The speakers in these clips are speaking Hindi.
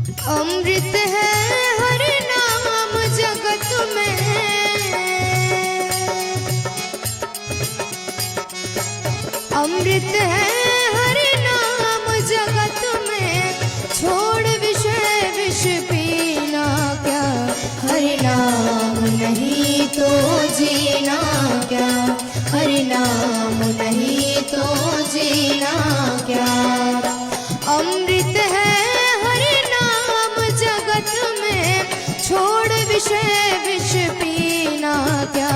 अमृत है हर नाम जगत में, अमृत है हर नाम जगत में, छोड़ विषय विष पीना क्या, हरि नाम नहीं तो जीना क्या, हरि नाम नहीं तो जीना क्या। अमृत है हर नाम जगत में, छोड़ विषय विष पीना क्या,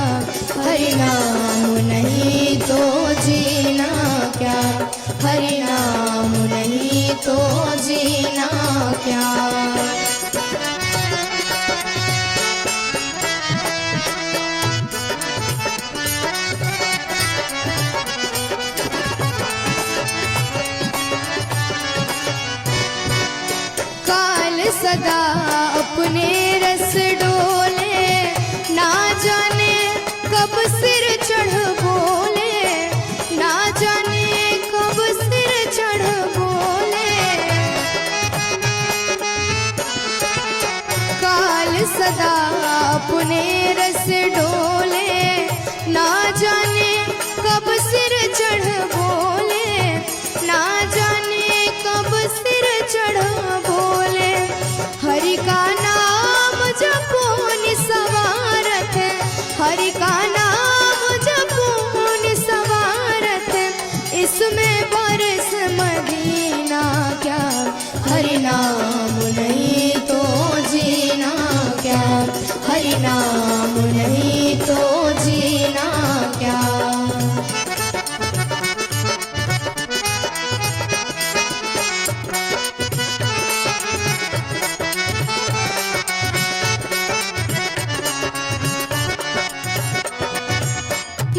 हरि नाम नहीं तो जीना क्या, हरि नाम नहीं तो जीना क्या। सदा अपने रस डोले, ना जाने कब सिर चढ़ बोले, ना जाने कब सिर चढ़ बोले। काल सदा अपने रस डोले, ना जाने कब सिर चढ़ बोले, ना जाने कब सिर चढ़ बोले। हरि का नाम जपो निसवारत, हरि का नाम जपो निसवारत, इसमें बरस मदीना क्या, हरि नाम नहीं तो जीना क्या, हरि नाम नहीं तो जीना क्या।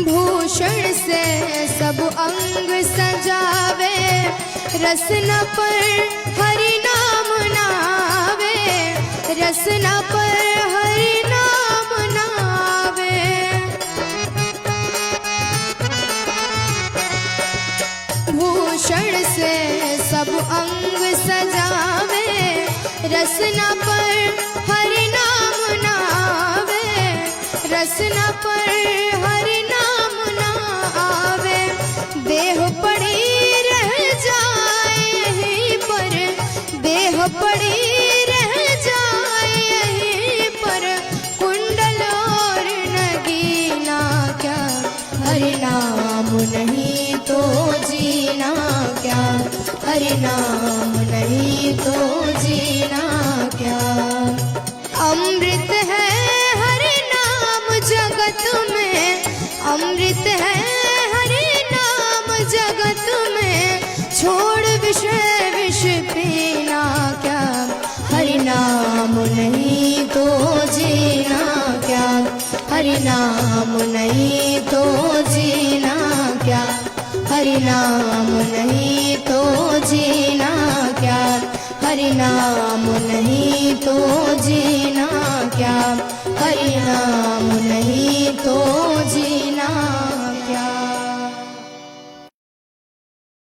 भूषण से सब अंग सजावे, रसना पर हरि नाम नावे, रसना पर हरि नाम नावे। भूषण से सब अंग सजावे, रसना पर हरि नाम नावे, रसना पर हरि नाम नावे। देह पड़ी रह जाए यहीं पर, देह पड़ी रह जाए यहीं पर, कुंडल और नगीना क्या, हरि नाम नहीं तो जीना क्या, हरि नाम नहीं तो जीना क्या। अमृत है हर नाम जगत में, अमृत है हर नाम जगत में, छोड़ विषय विष पीना क्या, हरि नाम नहीं तो जीना क्या, हरि नाम नहीं तो जीना क्या, हरि नाम नहीं तो जीना क्या, हरि नाम नहीं तो जीना क्या, हरि नाम नहीं तो जीना।